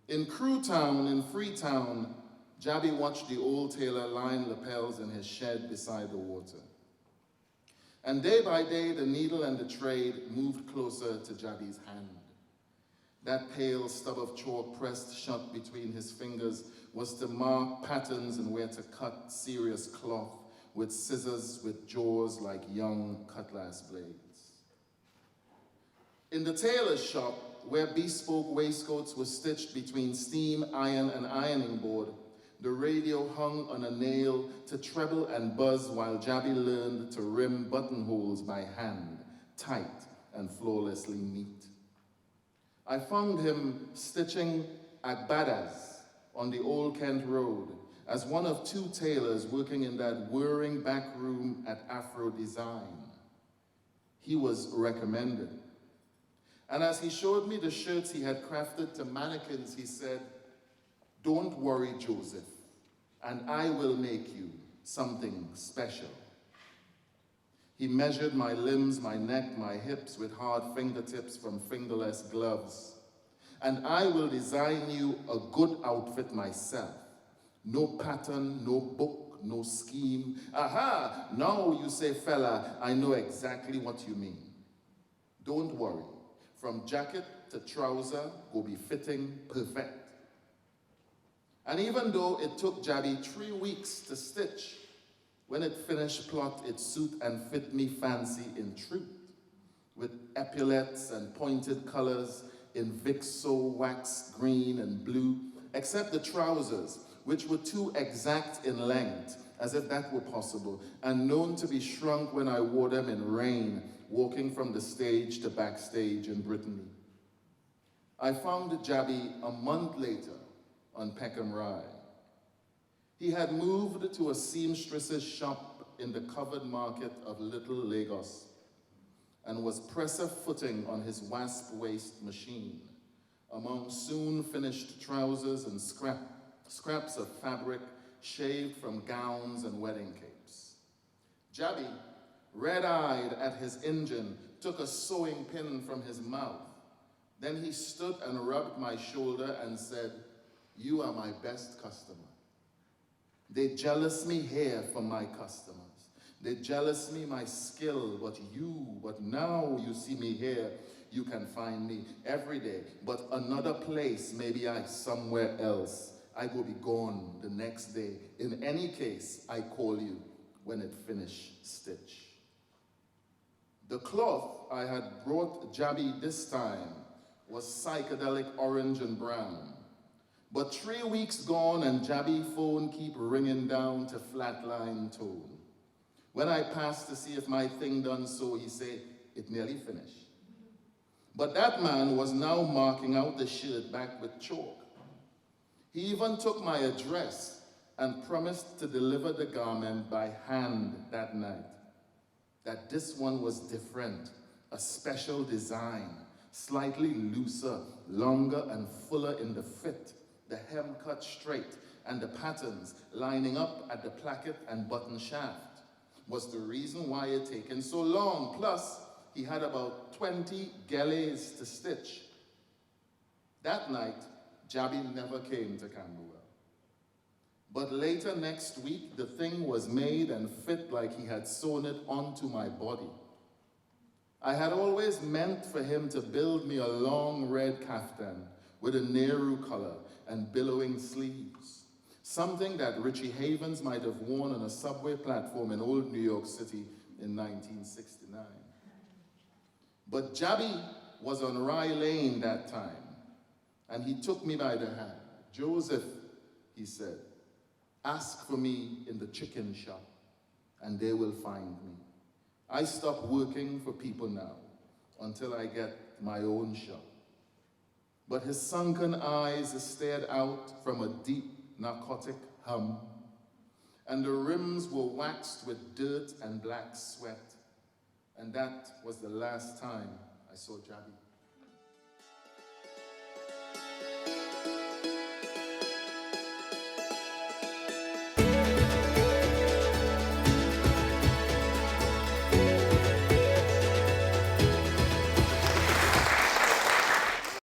In Crewtown, in Freetown, Jabbie watched the old tailor line lapels in his shed beside the water. And day by day, the needle and the trade moved closer to Jabbie's hand. That pale stub of chalk pressed shut between his fingers was to mark patterns and where to cut serious cloth with scissors with jaws like young cutlass blades. In the tailor's shop, where bespoke waistcoats were stitched between steam, iron, and ironing board, the radio hung on a nail to treble and buzz while Jabbie learned to rim buttonholes by hand, tight and flawlessly neat. I found him stitching agbadas on the Old Kent Road as one of two tailors working in that whirring back room at Afro Design. He was recommended. And as he showed me the shirts he had crafted to mannequins, he said, "Don't worry, Joseph, and I will make you something special." He measured my limbs, my neck, my hips with hard fingertips from fingerless gloves. "And I will design you a good outfit myself. No pattern, no book, no scheme. Aha, now you say, fella, I know exactly what you mean. Don't worry. From jacket to trouser will be fitting perfect." And even though it took Jabbie 3 weeks to stitch, when it finished plot, it suit and fit me fancy in truth, with epaulets and pointed colors in Vixo wax green and blue, except the trousers, which were too exact in length, as if that were possible, and known to be shrunk when I wore them in rain, walking from the stage to backstage in Brittany. I found Jabbie a month later on Peckham Rye. He had moved to a seamstress's shop in the covered market of Little Lagos and was presser footing on his wasp waist machine among soon finished trousers and scraps of fabric shaved from gowns and wedding capes. Jabbie, red-eyed at his engine, took a sewing pin from his mouth. Then he stood and rubbed my shoulder and said, "You are my best customer. They jealous me here for my customers. They jealous me my skill, but now you see me here, you can find me every day. But another place, maybe I somewhere else. I will be gone the next day. In any case, I call you when it finish stitch." The cloth I had brought Jabbie this time was psychedelic orange and brown. But 3 weeks gone and Jabbie phone keep ringing down to flatline tone. When I passed to see if my thing done so, he say, "It nearly finished." But that man was now marking out the shirt back with chalk. He even took my address and promised to deliver the garment by hand that night. That this one was different, a special design, slightly looser, longer and fuller in the fit, the hem cut straight, and the patterns lining up at the placket and button shaft was the reason why it taken so long. Plus, he had about 20 galleys to stitch. That night, Jabbie never came to Camberwell. But later next week, the thing was made and fit like he had sewn it onto my body. I had always meant for him to build me a long red kaftan with a Nehru collar and billowing sleeves, something that Richie Havens might have worn on a subway platform in old New York City in 1969. But Jabbie was on Rye Lane that time, and he took me by the hand. "Joseph," he said, "ask for me in the chicken shop, and they will find me. I stop working for people now until I get my own shop." But his sunken eyes stared out from a deep narcotic hum, and the rims were waxed with dirt and black sweat. And that was the last time I saw Jabbie.